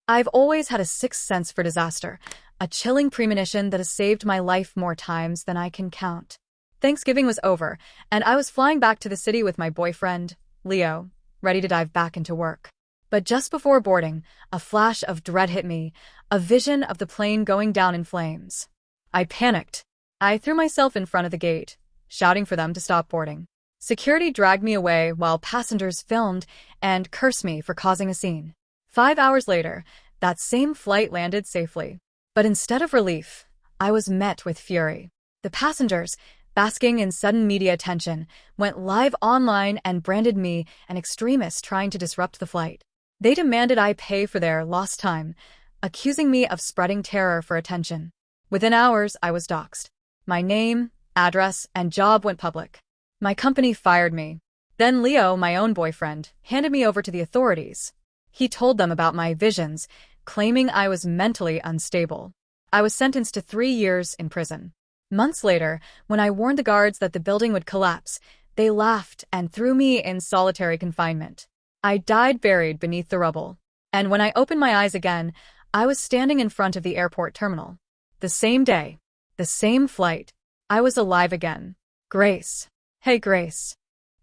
I've always had a sixth sense for disaster, a chilling premonition that has saved my life more times than I can count. Thanksgiving was over, and I was flying back to the city with my boyfriend, Leo, ready to dive back into work. But just before boarding, a flash of dread hit me, a vision of the plane going down in flames. I panicked. I threw myself in front of the gate, shouting for them to stop boarding. Security dragged me away while passengers filmed and cursed me for causing a scene. 5 hours later, that same flight landed safely. But instead of relief, I was met with fury. The passengers, basking in sudden media attention, went live online and branded me an extremist trying to disrupt the flight. They demanded I pay for their lost time, accusing me of spreading terror for attention. Within hours, I was doxxed. My name, address, and job went public. My company fired me. Then Leo, my own boyfriend, handed me over to the authorities. He told them about my visions, claiming I was mentally unstable. I was sentenced to 3 years in prison. Months later, when I warned the guards that the building would collapse, they laughed and threw me in solitary confinement. I died buried beneath the rubble. And when I opened my eyes again, I was standing in front of the airport terminal. The same day, the same flight, I was alive again. Grace. Hey, Grace.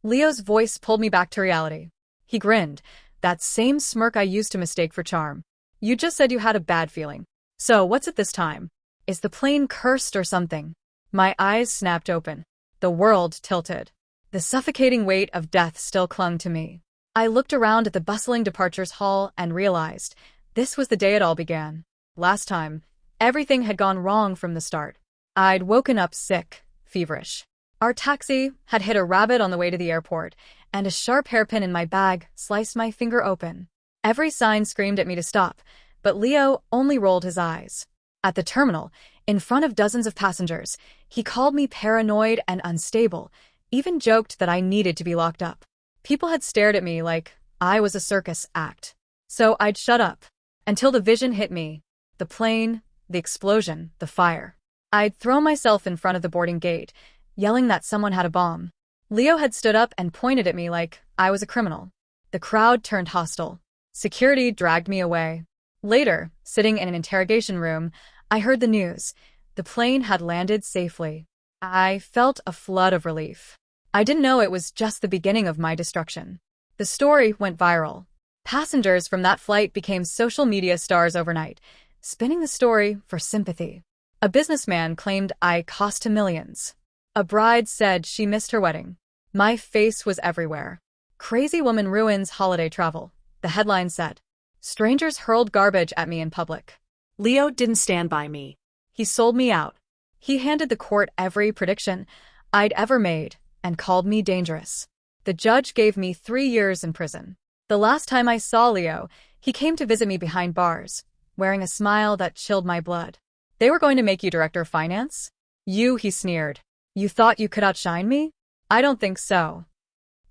Leo's voice pulled me back to reality. He grinned, that same smirk I used to mistake for charm. You just said you had a bad feeling. So what's it this time? Is the plane cursed or something? My eyes snapped open. The world tilted. The suffocating weight of death still clung to me. I looked around at the bustling departures hall and realized this was the day it all began. Last time, everything had gone wrong from the start. I'd woken up sick, feverish. Our taxi had hit a rabbit on the way to the airport, and a sharp hairpin in my bag sliced my finger open. Every sign screamed at me to stop, but Leo only rolled his eyes. At the terminal, in front of dozens of passengers, he called me paranoid and unstable, even joked that I needed to be locked up. People had stared at me like I was a circus act. So I'd shut up. Until the vision hit me. The plane, the explosion, the fire. I'd thrown myself in front of the boarding gate, yelling that someone had a bomb. Leo had stood up and pointed at me like I was a criminal. The crowd turned hostile. Security dragged me away. Later, sitting in an interrogation room, I heard the news. The plane had landed safely. I felt a flood of relief. I didn't know it was just the beginning of my destruction. The story went viral. Passengers from that flight became social media stars overnight, spinning the story for sympathy. A businessman claimed I cost him millions. A bride said she missed her wedding. My face was everywhere. Crazy woman ruins holiday travel, the headline said. Strangers hurled garbage at me in public. Leo didn't stand by me. He sold me out. He handed the court every prediction I'd ever made and called me dangerous. The judge gave me 3 years in prison. The last time I saw Leo, he came to visit me behind bars, wearing a smile that chilled my blood. They were going to make you director of finance? You, he sneered. You thought you could outshine me? I don't think so.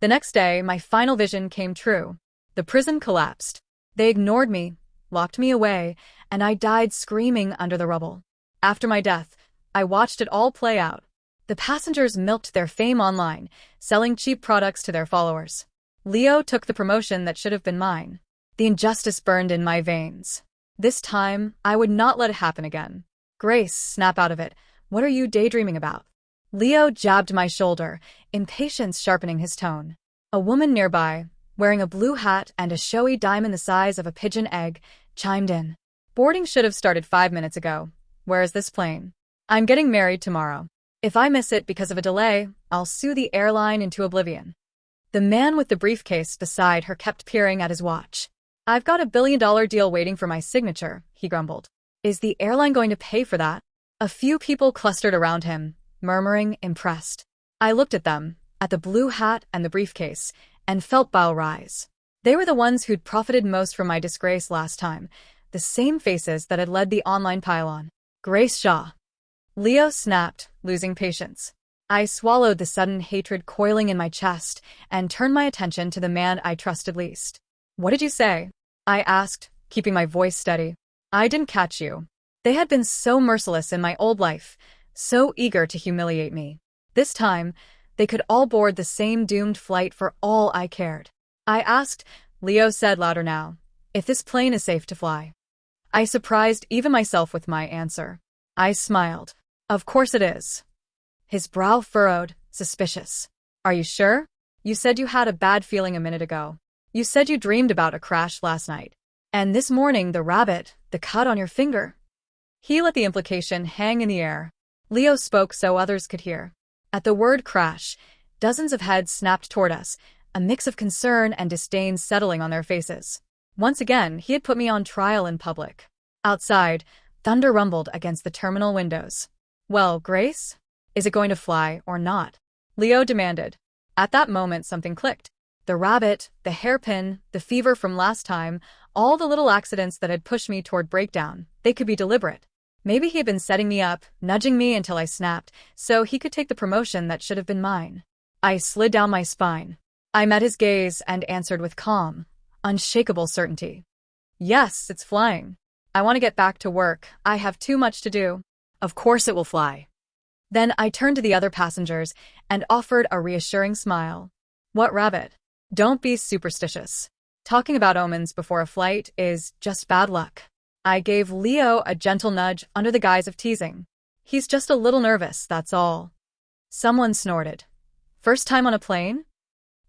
The next day, my final vision came true. The prison collapsed. They ignored me, locked me away, and I died screaming under the rubble. After my death, I watched it all play out. The passengers milked their fame online, selling cheap products to their followers. Leo took the promotion that should have been mine. The injustice burned in my veins. This time, I would not let it happen again. Grace, snap out of it. What are you daydreaming about? Leo jabbed my shoulder, impatience sharpening his tone. A woman nearby, wearing a blue hat and a showy diamond the size of a pigeon egg, chimed in. Boarding should have started 5 minutes ago. Where is this plane? I'm getting married tomorrow. If I miss it because of a delay, I'll sue the airline into oblivion. The man with the briefcase beside her kept peering at his watch. I've got $1 billion deal waiting for my signature, he grumbled. Is the airline going to pay for that? A few people clustered around him, murmuring, impressed. I looked at them, at the blue hat and the briefcase, and felt bile rise. They were the ones who'd profited most from my disgrace last time, the same faces that had led the online pile-on. Grace Shaw. Leo snapped, losing patience. I swallowed the sudden hatred coiling in my chest and turned my attention to the man I trusted least. What did you say? I asked, keeping my voice steady. I didn't catch you. They had been so merciless in my old life, so eager to humiliate me. This time, they could all board the same doomed flight for all I cared. I asked, Leo said louder now, if this plane is safe to fly. I surprised even myself with my answer. I smiled. Of course it is. His brow furrowed, suspicious. Are you sure? You said you had a bad feeling a minute ago. You said you dreamed about a crash last night. And this morning, the rabbit, the cut on your finger. He let the implication hang in the air. Leo spoke so others could hear. At the word crash, dozens of heads snapped toward us, a mix of concern and disdain settling on their faces. Once again, he had put me on trial in public. Outside, thunder rumbled against the terminal windows. Well, Grace? Is it going to fly or not? Leo demanded. At that moment, something clicked. The rabbit, the hairpin, the fever from last time, all the little accidents that had pushed me toward breakdown, they could be deliberate. Maybe he had been setting me up, nudging me until I snapped, so he could take the promotion that should have been mine. I slid down my spine. I met his gaze and answered with calm, unshakable certainty. Yes, it's flying. I want to get back to work. I have too much to do. Of course it will fly. Then I turned to the other passengers and offered a reassuring smile. What rabbit? Don't be superstitious. Talking about omens before a flight is just bad luck. I gave Leo a gentle nudge under the guise of teasing. He's just a little nervous, that's all. Someone snorted. First time on a plane?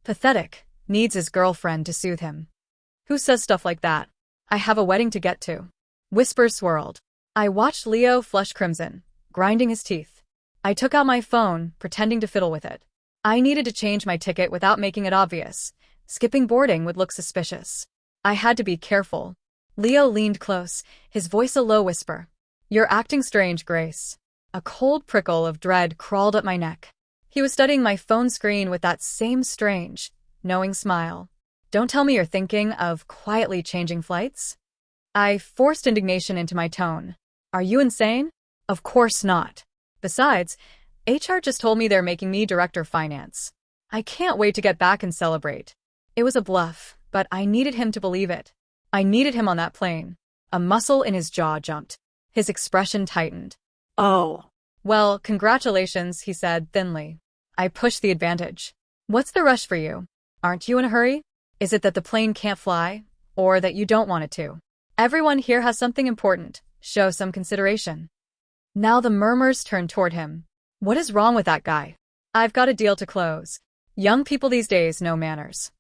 Pathetic. Needs his girlfriend to soothe him. Who says stuff like that? I have a wedding to get to. Whispers swirled. I watched Leo flush crimson, grinding his teeth. I took out my phone, pretending to fiddle with it. I needed to change my ticket without making it obvious. Skipping boarding would look suspicious. I had to be careful. Leo leaned close, his voice a low whisper. You're acting strange, Grace. A cold prickle of dread crawled up my neck. He was studying my phone screen with that same strange, knowing smile. Don't tell me you're thinking of quietly changing flights? I forced indignation into my tone. Are you insane? Of course not. Besides, HR just told me they're making me director of finance. I can't wait to get back and celebrate. It was a bluff, but I needed him to believe it. I needed him on that plane. A muscle in his jaw jumped. His expression tightened. Oh. Well, congratulations, he said thinly. I pushed the advantage. What's the rush for you? Aren't you in a hurry? Is it that the plane can't fly, or that you don't want it to? Everyone here has something important. Show some consideration. Now the murmurs turned toward him. What is wrong with that guy? I've got a deal to close. Young people these days know manners.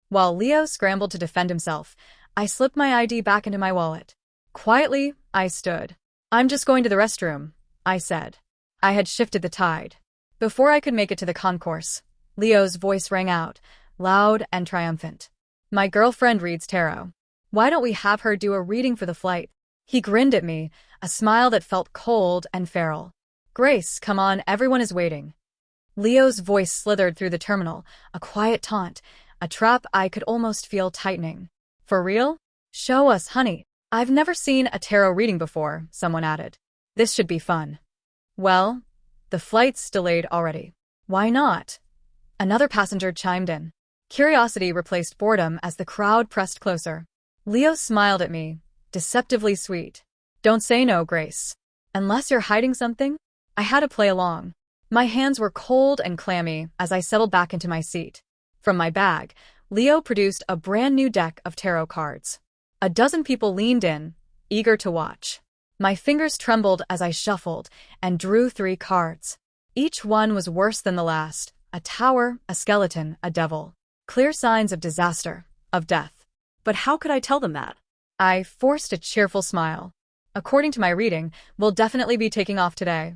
While Leo scrambled to defend himself, I slipped my ID back into my wallet. Quietly, I stood. I'm just going to the restroom, I said. I had shifted the tide. Before I could make it to the concourse, Leo's voice rang out, loud and triumphant. My girlfriend reads tarot. Why don't we have her do a reading for the flight? He grinned at me, a smile that felt cold and feral. Grace, come on, everyone is waiting. Leo's voice slithered through the terminal, a quiet taunt, a trap I could almost feel tightening. For real? Show us, honey. I've never seen a tarot reading before, someone added. This should be fun. Well, the flight's delayed already. Why not? Another passenger chimed in. Curiosity replaced boredom as the crowd pressed closer. Leo smiled at me, deceptively sweet. Don't say no, Grace. Unless you're hiding something? I had to play along. My hands were cold and clammy as I settled back into my seat. From my bag, Leo produced a brand new deck of tarot cards. A dozen people leaned in, eager to watch. My fingers trembled as I shuffled and drew 3 cards. Each one was worse than the last. A tower, a skeleton, a devil. Clear signs of disaster, of death. But how could I tell them that? I forced a cheerful smile. According to my reading, we'll definitely be taking off today.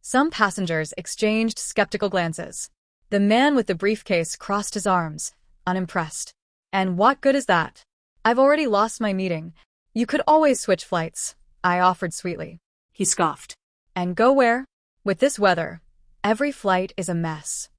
Some passengers exchanged skeptical glances. The man with the briefcase crossed his arms, unimpressed. And what good is that? I've already lost my meeting. You could always switch flights, I offered sweetly. He scoffed. And go where? With this weather, every flight is a mess.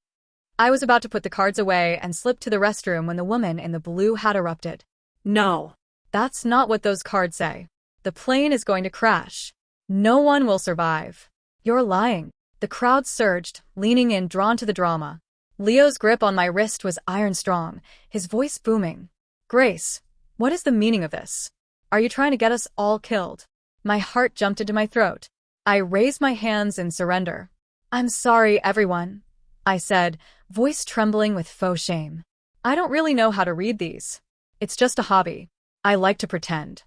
I was about to put the cards away and slip to the restroom when the woman in the blue hat erupted. No. That's not what those cards say. The plane is going to crash. No one will survive. You're lying. The crowd surged, leaning in, drawn to the drama. Leo's grip on my wrist was iron strong, his voice booming. Grace, what is the meaning of this? Are you trying to get us all killed? My heart jumped into my throat. I raised my hands in surrender. I'm sorry, everyone, I said, voice trembling with faux shame. I don't really know how to read these. It's just a hobby. I like to pretend.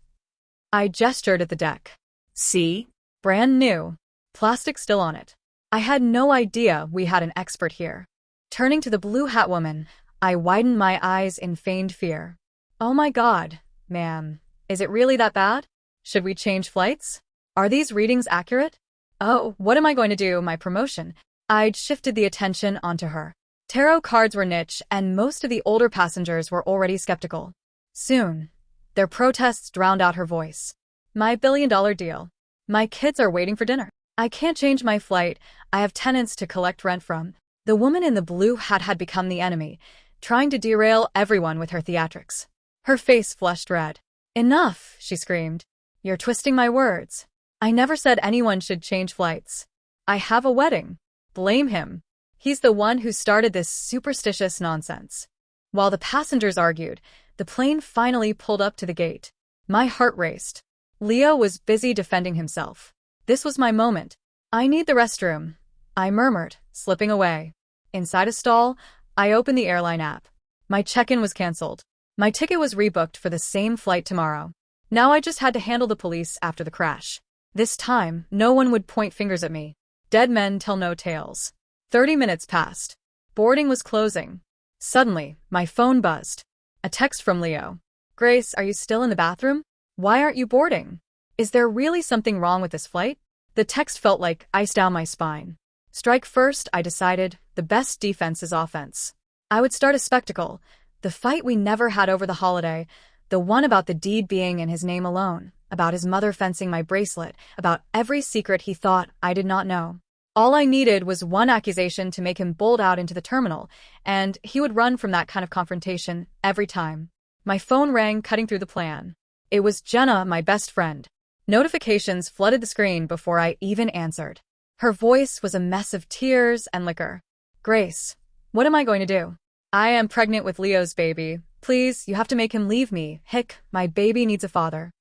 I gestured at the deck. See? Brand new. Plastic still on it. I had no idea we had an expert here. Turning to the blue hat woman, I widened my eyes in feigned fear. Oh my god, ma'am. Is it really that bad? Should we change flights? Are these readings accurate? Oh, what am I going to do, my promotion? I'd shifted the attention onto her. Tarot cards were niche, and most of the older passengers were already skeptical. Soon, their protests drowned out her voice. My billion-dollar deal. My kids are waiting for dinner. I can't change my flight. I have tenants to collect rent from. The woman in the blue hat had become the enemy, trying to derail everyone with her theatrics. Her face flushed red. Enough, she screamed. You're twisting my words. I never said anyone should change flights. I have a wedding. Blame him. He's the one who started this superstitious nonsense. While the passengers argued, the plane finally pulled up to the gate. My heart raced. Leo was busy defending himself. This was my moment. I need the restroom, I murmured, slipping away. Inside a stall, I opened the airline app. My check-in was canceled. My ticket was rebooked for the same flight tomorrow. Now I just had to handle the police after the crash. This time, no one would point fingers at me. Dead men tell no tales. 30 minutes passed. Boarding was closing. Suddenly, my phone buzzed. A text from Leo. Grace, are you still in the bathroom? Why aren't you boarding? Is there really something wrong with this flight? The text felt like ice down my spine. Strike first, I decided. The best defense is offense. I would start a spectacle. The fight we never had over the holiday. The one about the deed being in his name alone. About his mother fencing my bracelet. About every secret he thought I did not know. All I needed was one accusation to make him bolt out into the terminal, and he would run from that kind of confrontation every time. My phone rang, cutting through the plan. It was Jenna, my best friend. Notifications flooded the screen before I even answered. Her voice was a mess of tears and liquor. Grace, what am I going to do? I am pregnant with Leo's baby. Please, you have to make him leave me. Hick, my baby needs a father.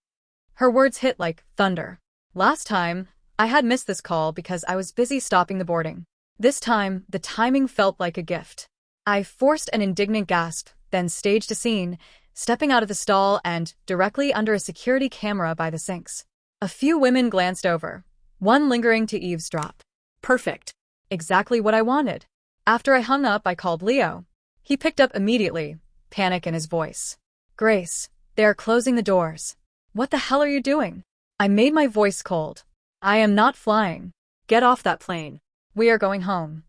Her words hit like thunder. Last time, I had missed this call because I was busy stopping the boarding. This time, the timing felt like a gift. I forced an indignant gasp, then staged a scene, stepping out of the stall and directly under a security camera by the sinks. A few women glanced over, one lingering to eavesdrop. Perfect. Exactly what I wanted. After I hung up, I called Leo. He picked up immediately, panic in his voice. Grace, they are closing the doors. What the hell are you doing? I made my voice cold. I am not flying. Get off that plane. We are going home.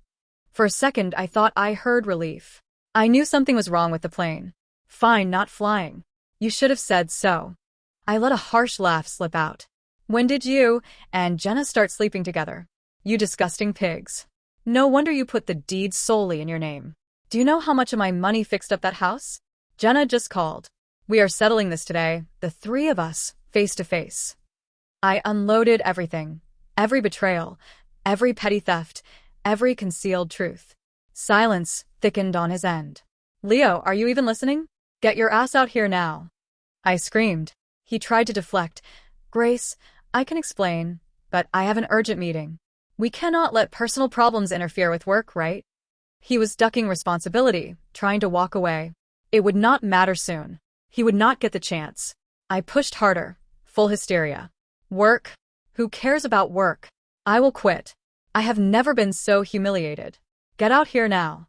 For a second, I thought I heard relief. I knew something was wrong with the plane. Fine, not flying. You should have said so. I let a harsh laugh slip out. When did you and Jenna start sleeping together? You disgusting pigs. No wonder you put the deed solely in your name. Do you know how much of my money fixed up that house? Jenna just called. We are settling this today, the three of us, face to face. I unloaded everything. Every betrayal, every petty theft, every concealed truth. Silence thickened on his end. Leo, are you even listening? Get your ass out here now. I screamed. He tried to deflect. Grace, I can explain, but I have an urgent meeting. We cannot let personal problems interfere with work, right? He was ducking responsibility, trying to walk away. It would not matter soon. He would not get the chance. I pushed harder, full hysteria. Work? Who cares about work? I will quit. I have never been so humiliated. Get out here now.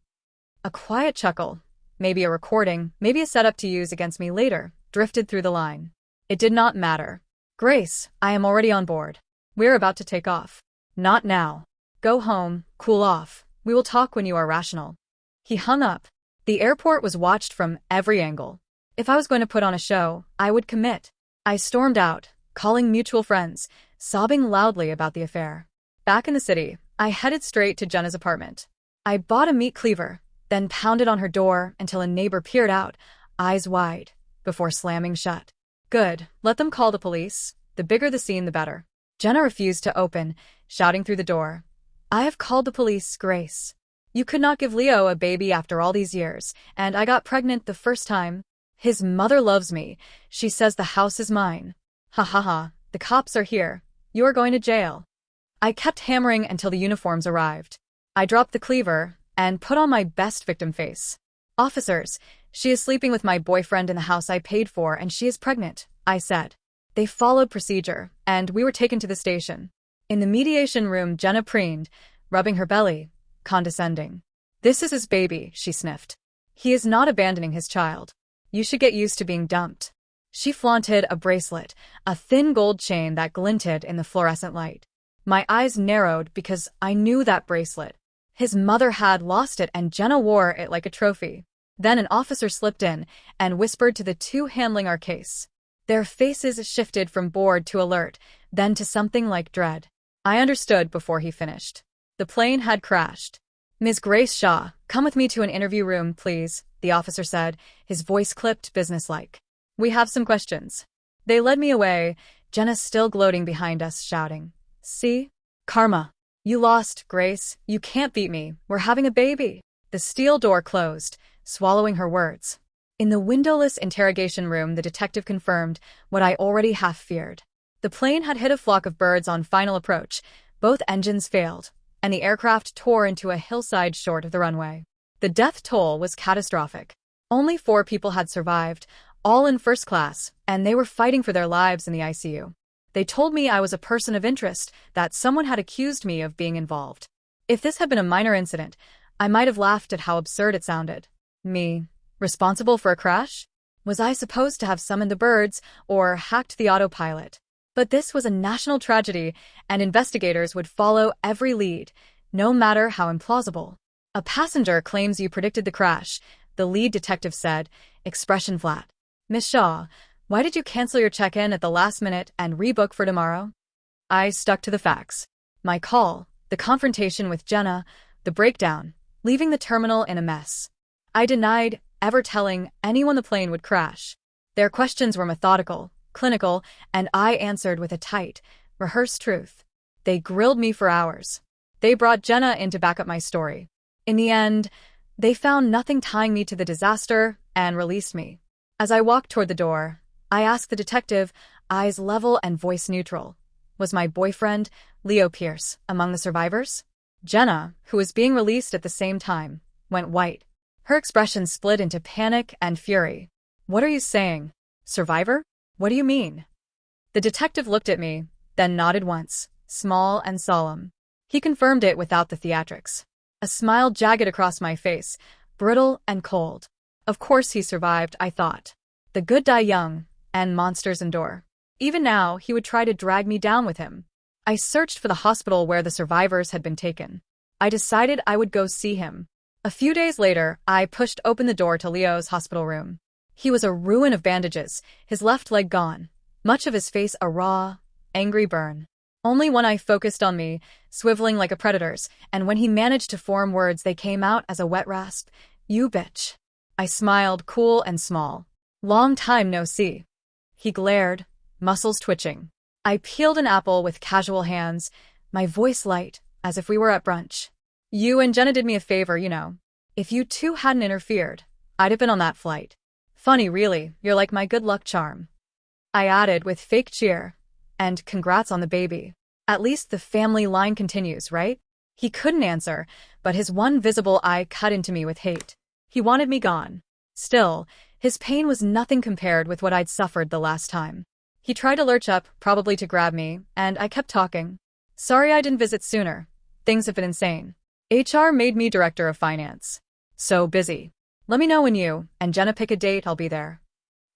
A quiet chuckle, maybe a recording, maybe a setup to use against me later, drifted through the line. It did not matter. Grace, I am already on board. We're about to take off. Not now. Go home, cool off. We will talk when you are rational. He hung up. The airport was watched from every angle. If I was going to put on a show, I would commit. I stormed out, calling mutual friends, sobbing loudly about the affair. Back in the city, I headed straight to Jenna's apartment. I bought a meat cleaver, then pounded on her door until a neighbor peered out, eyes wide, before slamming shut. Good, let them call the police. The bigger the scene, the better. Jenna refused to open, shouting through the door. I have called the police, Grace. You could not give Leo a baby after all these years, and I got pregnant the first time. His mother loves me. She says the house is mine. Ha ha ha, the cops are here. You are going to jail. I kept hammering until the uniforms arrived. I dropped the cleaver and put on my best victim face. Officers, she is sleeping with my boyfriend in the house I paid for and she is pregnant, I said. They followed procedure, and we were taken to the station. In the mediation room, Jenna preened, rubbing her belly, condescending. "This is his baby," she sniffed. "He is not abandoning his child. You should get used to being dumped." She flaunted a bracelet, a thin gold chain that glinted in the fluorescent light. My eyes narrowed because I knew that bracelet. His mother had lost it and Jenna wore it like a trophy. Then an officer slipped in and whispered to the two handling our case. Their faces shifted from bored to alert, then to something like dread. I understood before he finished. The plane had crashed. "Ms. Grace Shaw, come with me to an interview room, please," the officer said, his voice clipped businesslike. "We have some questions." They led me away, Jenna still gloating behind us, shouting, "See? Karma. You lost, Grace. You can't beat me. We're having a baby." The steel door closed, swallowing her words. In the windowless interrogation room, the detective confirmed what I already half feared. The plane had hit a flock of birds on final approach. Both engines failed, and the aircraft tore into a hillside short of the runway. The death toll was catastrophic. Only 4 people had survived, all in first class, and they were fighting for their lives in the ICU. They told me I was a person of interest, that someone had accused me of being involved. If this had been a minor incident, I might have laughed at how absurd it sounded. Me, responsible for a crash? Was I supposed to have summoned the birds or hacked the autopilot? But this was a national tragedy, and investigators would follow every lead, no matter how implausible. "A passenger claims you predicted the crash," the lead detective said, expression flat. "Miss Shaw, why did you cancel your check-in at the last minute and rebook for tomorrow?" I stuck to the facts. My call, the confrontation with Jenna, the breakdown, leaving the terminal in a mess. I denied ever telling anyone the plane would crash. Their questions were methodical, clinical, and I answered with a tight, rehearsed truth. They grilled me for hours. They brought Jenna in to back up my story. In the end, they found nothing tying me to the disaster and released me. As I walked toward the door, I asked the detective, eyes level and voice neutral, was my boyfriend, Leo Pierce, among the survivors? Jenna, who was being released at the same time, went white. Her expression split into panic and fury. "What are you saying? Survivor? What do you mean?" The detective looked at me, then nodded once, small and solemn. He confirmed it without the theatrics. A smile jagged across my face, brittle and cold. Of course he survived, I thought. The good die young, and monsters endure. Even now, he would try to drag me down with him. I searched for the hospital where the survivors had been taken. I decided I would go see him. A few days later, I pushed open the door to Leo's hospital room. He was a ruin of bandages, his left leg gone, much of his face a raw, angry burn. Only one eye focused on me, swiveling like a predator's, and when he managed to form words they came out as a wet rasp. "You bitch." I smiled, cool and small. "Long time no see." He glared, muscles twitching. I peeled an apple with casual hands, my voice light, as if we were at brunch. "You and Jenna did me a favor, you know. If you two hadn't interfered, I'd have been on that flight. Funny, really, you're like my good luck charm." I added with fake cheer, "And congrats on the baby. At least the family line continues, right?" He couldn't answer, but his one visible eye cut into me with hate. He wanted me gone. Still, his pain was nothing compared with what I'd suffered the last time. He tried to lurch up, probably to grab me, and I kept talking. "Sorry I didn't visit sooner. Things have been insane. HR made me director of finance. So busy. Let me know when you and Jenna pick a date, I'll be there."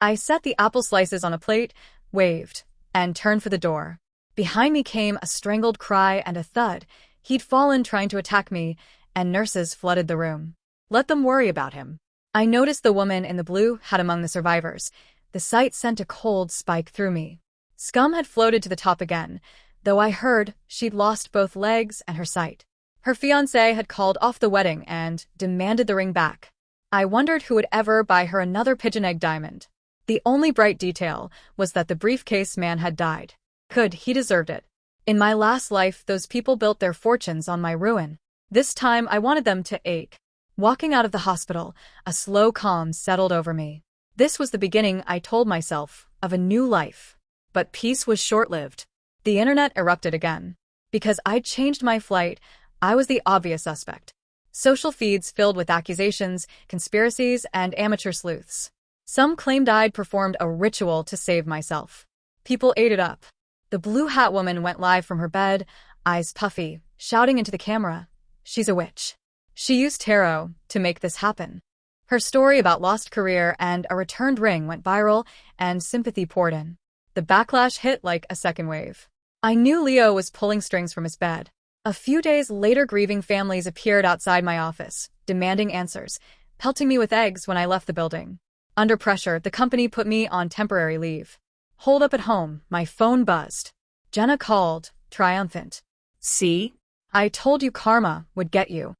I set the apple slices on a plate, waved, and turned for the door. Behind me came a strangled cry and a thud. He'd fallen trying to attack me, and nurses flooded the room. Let them worry about him. I noticed the woman in the blue had among the survivors. The sight sent a cold spike through me. Scum had floated to the top again, though I heard she'd lost both legs and her sight. Her fiancé had called off the wedding and demanded the ring back. I wondered who would ever buy her another pigeon egg diamond. The only bright detail was that the briefcase man had died. Good, he deserved it. In my last life, those people built their fortunes on my ruin. This time, I wanted them to ache. Walking out of the hospital, a slow calm settled over me. This was the beginning, I told myself, of a new life. But peace was short-lived. The internet erupted again. Because I'd changed my flight, I was the obvious suspect. Social feeds filled with accusations, conspiracies, and amateur sleuths. Some claimed I'd performed a ritual to save myself. People ate it up. The blue hat woman went live from her bed, eyes puffy, shouting into the camera. She's a witch. She used tarot to make this happen. Her story about lost career and a returned ring went viral, and sympathy poured in. The backlash hit like a second wave. I knew Leo was pulling strings from his bed. A few days later, grieving families appeared outside my office, demanding answers, pelting me with eggs when I left the building. Under pressure, the company put me on temporary leave. Holed up at home, my phone buzzed. Jenna called, triumphant. See? I told you karma would get you.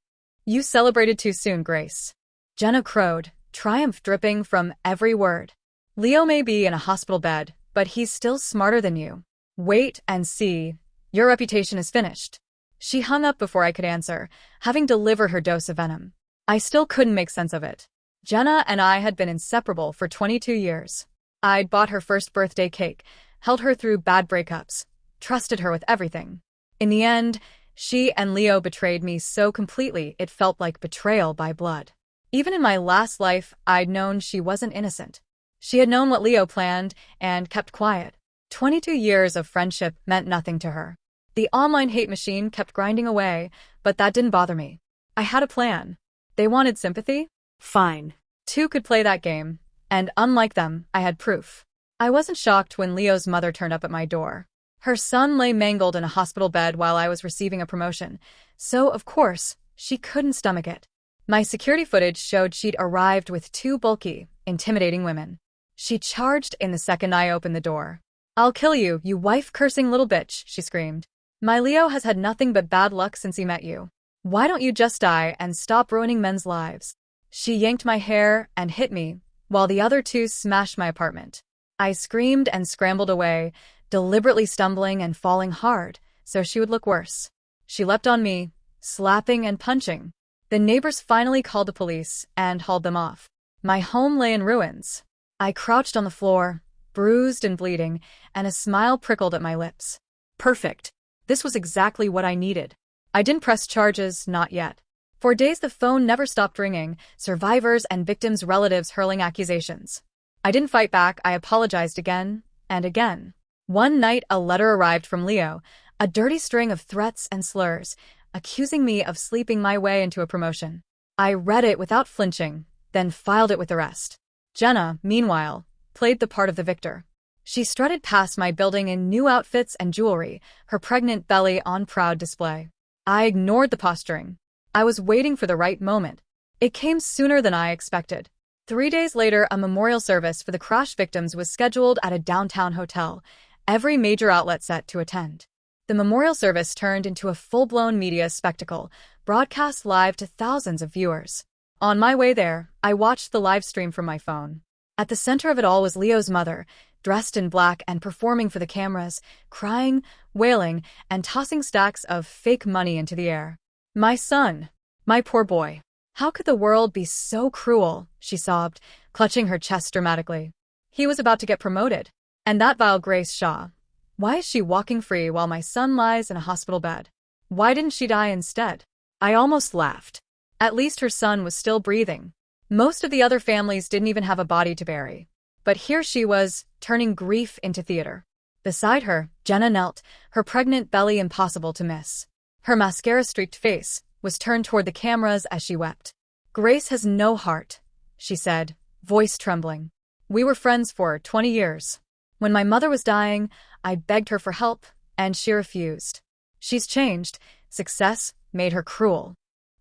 You celebrated too soon, Grace. Jenna crowed, triumph dripping from every word. Leo may be in a hospital bed, but he's still smarter than you. Wait and see. Your reputation is finished. She hung up before I could answer, having delivered her dose of venom. I still couldn't make sense of it. Jenna and I had been inseparable for 22 years. I'd bought her first birthday cake, held her through bad breakups, trusted her with everything. In the end, she and Leo betrayed me so completely it felt like betrayal by blood. Even in my last life, I'd known she wasn't innocent. She had known what Leo planned and kept quiet. 22 years of friendship meant nothing to her. The online hate machine kept grinding away, but that didn't bother me. I had a plan. They wanted sympathy? Fine. Two could play that game, and unlike them, I had proof. I wasn't shocked when Leo's mother turned up at my door. Her son lay mangled in a hospital bed while I was receiving a promotion, so of course, she couldn't stomach it. My security footage showed she'd arrived with two bulky, intimidating women. She charged in the second I opened the door. "I'll kill you, you wife-cursing little bitch," she screamed. "My Leo has had nothing but bad luck since he met you. Why don't you just die and stop ruining men's lives?" She yanked my hair and hit me, while the other two smashed my apartment. I screamed and scrambled away, deliberately stumbling and falling hard, so she would look worse. She leapt on me, slapping and punching. The neighbors finally called the police and hauled them off. My home lay in ruins. I crouched on the floor, bruised and bleeding, and a smile prickled at my lips. Perfect. This was exactly what I needed. I didn't press charges, not yet. For days the phone never stopped ringing, survivors and victims' relatives hurling accusations. I didn't fight back, I apologized again and again. One night a letter arrived from Leo, a dirty string of threats and slurs, accusing me of sleeping my way into a promotion. I read it without flinching, then filed it with the rest. Jenna, meanwhile, played the part of the victor. She strutted past my building in new outfits and jewelry, her pregnant belly on proud display. I ignored the posturing. I was waiting for the right moment. It came sooner than I expected. 3 days later, a memorial service for the crash victims was scheduled at a downtown hotel, every major outlet set to attend. The memorial service turned into a full-blown media spectacle, broadcast live to thousands of viewers. On my way there, I watched the live stream from my phone. At the center of it all was Leo's mother, dressed in black and performing for the cameras, crying, wailing, and tossing stacks of fake money into the air. "My son, my poor boy. How could the world be so cruel?" she sobbed, clutching her chest dramatically. "He was about to get promoted. And that vile Grace Shaw. Why is she walking free while my son lies in a hospital bed? Why didn't she die instead?" I almost laughed. At least her son was still breathing. Most of the other families didn't even have a body to bury. But here she was, turning grief into theater. Beside her, Jenna knelt, her pregnant belly impossible to miss. Her mascara-streaked face was turned toward the cameras as she wept. "Grace has no heart," she said, voice trembling. "We were friends for 20 years. When my mother was dying, I begged her for help, and she refused. She's changed. Success made her cruel."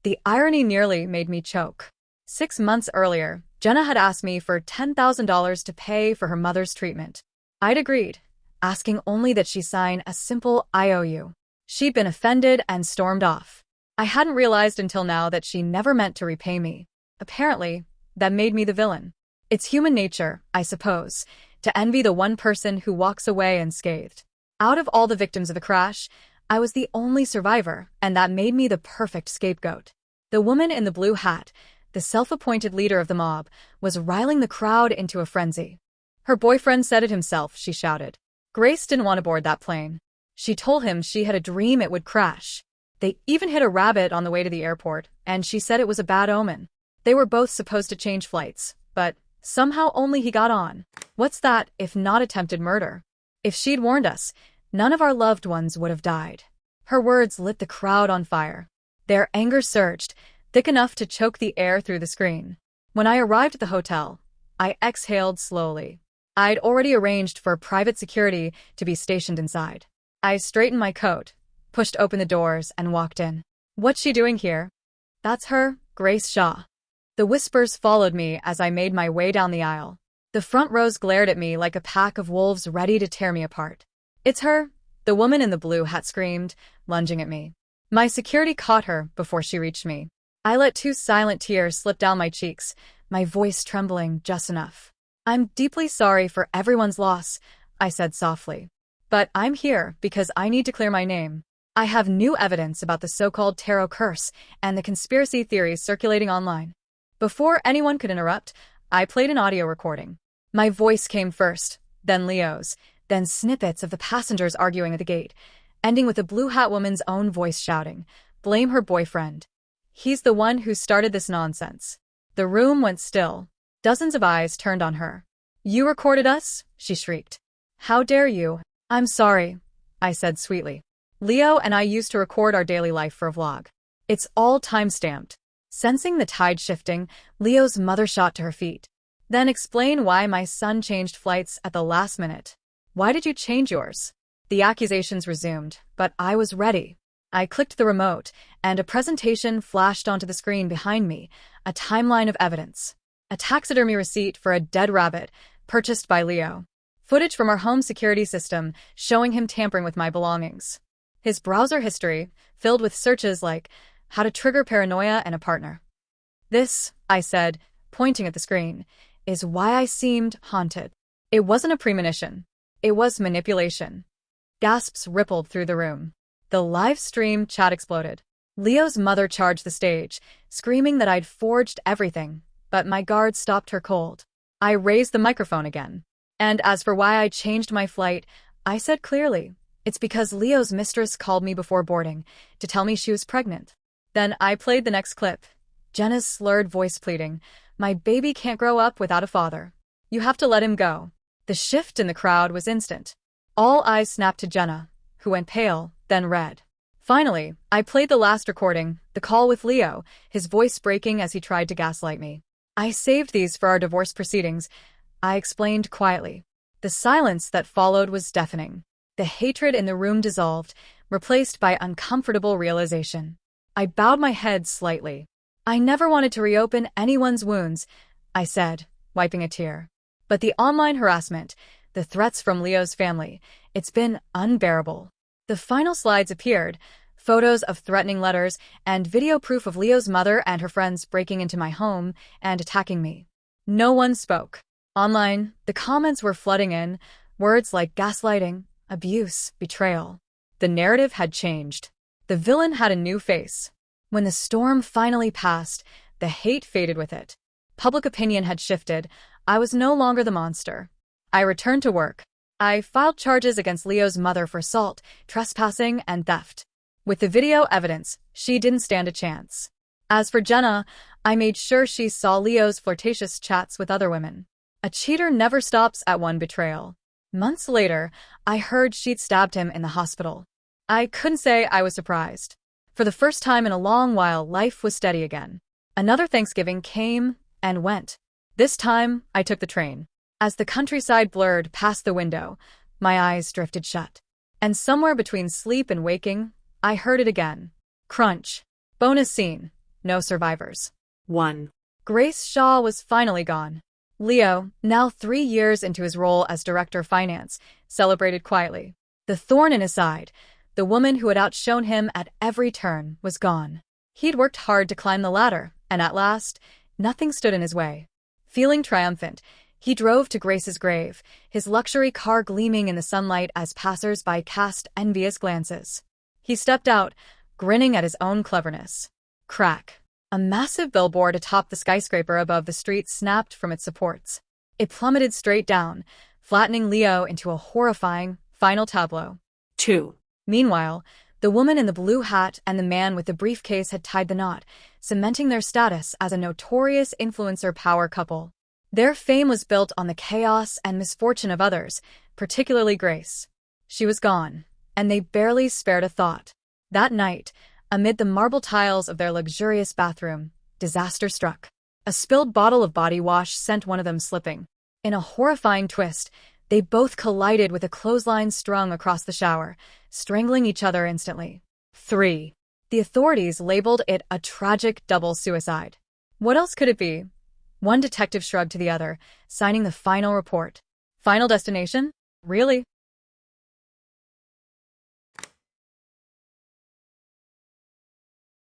The irony nearly made me choke. 6 months earlier, Jenna had asked me for $10,000 to pay for her mother's treatment. I'd agreed, asking only that she sign a simple IOU. She'd been offended and stormed off. I hadn't realized until now that she never meant to repay me. Apparently, that made me the villain. It's human nature, I suppose, to envy the one person who walks away unscathed. Out of all the victims of the crash, I was the only survivor, and that made me the perfect scapegoat. The woman in the blue hat, the self-appointed leader of the mob, was riling the crowd into a frenzy. "Her boyfriend said it himself," she shouted. "Grace didn't want to board that plane. She told him she had a dream it would crash. They even hit a rabbit on the way to the airport, and she said it was a bad omen. They were both supposed to change flights, but somehow only he got on. What's that if not attempted murder?" If she'd warned us, none of our loved ones would have died. Her words lit the crowd on fire. Their anger surged, thick enough to choke the air through the screen. When I arrived at the hotel, I exhaled slowly. I'd already arranged for private security to be stationed inside. I straightened my coat, pushed open the doors, and walked in. What's she doing here? That's her, Grace Shaw. The whispers followed me as I made my way down the aisle. The front rows glared at me like a pack of wolves ready to tear me apart. It's her, the woman in the blue hat screamed, lunging at me. My security caught her before she reached me. I let 2 silent tears slip down my cheeks, my voice trembling just enough. I'm deeply sorry for everyone's loss, I said softly. But I'm here because I need to clear my name. I have new evidence about the so-called tarot curse and the conspiracy theories circulating online. Before anyone could interrupt, I played an audio recording. My voice came first, then Leo's, then snippets of the passengers arguing at the gate, ending with a blue hat woman's own voice shouting, "Blame her boyfriend. He's the one who started this nonsense." The room went still. Dozens of eyes turned on her. "You recorded us?" she shrieked. "How dare you?" "I'm sorry," I said sweetly. "Leo and I used to record our daily life for a vlog. It's all time-stamped." Sensing the tide shifting, Leo's mother shot to her feet. "Then explain why my son changed flights at the last minute. Why did you change yours?" The accusations resumed, but I was ready. I clicked the remote, and a presentation flashed onto the screen behind me, a timeline of evidence. A taxidermy receipt for a dead rabbit, purchased by Leo. Footage from our home security system showing him tampering with my belongings. His browser history, filled with searches like, "How to trigger paranoia in a partner." "This," I said, pointing at the screen, "is why I seemed haunted." It wasn't a premonition. It was manipulation. Gasps rippled through the room. The live stream chat exploded. Leo's mother charged the stage, screaming that I'd forged everything, but my guard stopped her cold. I raised the microphone again. And as for why I changed my flight, I said clearly, it's because Leo's mistress called me before boarding to tell me she was pregnant. Then I played the next clip. Jenna's slurred voice pleading, "My baby can't grow up without a father. You have to let him go." The shift in the crowd was instant. All eyes snapped to Jenna, who went pale, then red. Finally, I played the last recording, the call with Leo, his voice breaking as he tried to gaslight me. "I saved these for our divorce proceedings," I explained quietly. The silence that followed was deafening. The hatred in the room dissolved, replaced by uncomfortable realization. I bowed my head slightly. "I never wanted to reopen anyone's wounds," I said, wiping a tear. "But the online harassment, the threats from Leo's family, it's been unbearable." The final slides appeared, photos of threatening letters and video proof of Leo's mother and her friends breaking into my home and attacking me. No one spoke. Online, the comments were flooding in, words like gaslighting, abuse, betrayal. The narrative had changed. The villain had a new face. When the storm finally passed, the hate faded with it. Public opinion had shifted. I was no longer the monster. I returned to work. I filed charges against Leo's mother for assault, trespassing, and theft. With the video evidence, she didn't stand a chance. As for Jenna, I made sure she saw Leo's flirtatious chats with other women. A cheater never stops at one betrayal. Months later, I heard she'd stabbed him in the hospital. I couldn't say I was surprised. For the first time in a long while, life was steady again. Another Thanksgiving came and went. This time, I took the train. As the countryside blurred past the window, my eyes drifted shut. And somewhere between sleep and waking, I heard it again. Crunch. Bonus scene. No survivors. 1. Grace Shaw was finally gone. Leo, now 3 years into his role as director of finance, celebrated quietly. The thorn in his side, the woman who had outshone him at every turn, was gone. He'd worked hard to climb the ladder, and at last, nothing stood in his way. Feeling triumphant, he drove to Grace's grave, his luxury car gleaming in the sunlight as passers-by cast envious glances. He stepped out, grinning at his own cleverness. Crack. A massive billboard atop the skyscraper above the street snapped from its supports. It plummeted straight down, flattening Leo into a horrifying, final tableau. 2. Meanwhile, the woman in the blue hat and the man with the briefcase had tied the knot, cementing their status as a notorious influencer power couple. Their fame was built on the chaos and misfortune of others, particularly Grace. She was gone, and they barely spared a thought. That night, amid the marble tiles of their luxurious bathroom, disaster struck. A spilled bottle of body wash sent one of them slipping. In a horrifying twist, they both collided with a clothesline strung across the shower, strangling each other instantly. 3. The authorities labeled it a tragic double suicide. What else could it be? One detective shrugged to the other, signing the final report. Final destination? Really?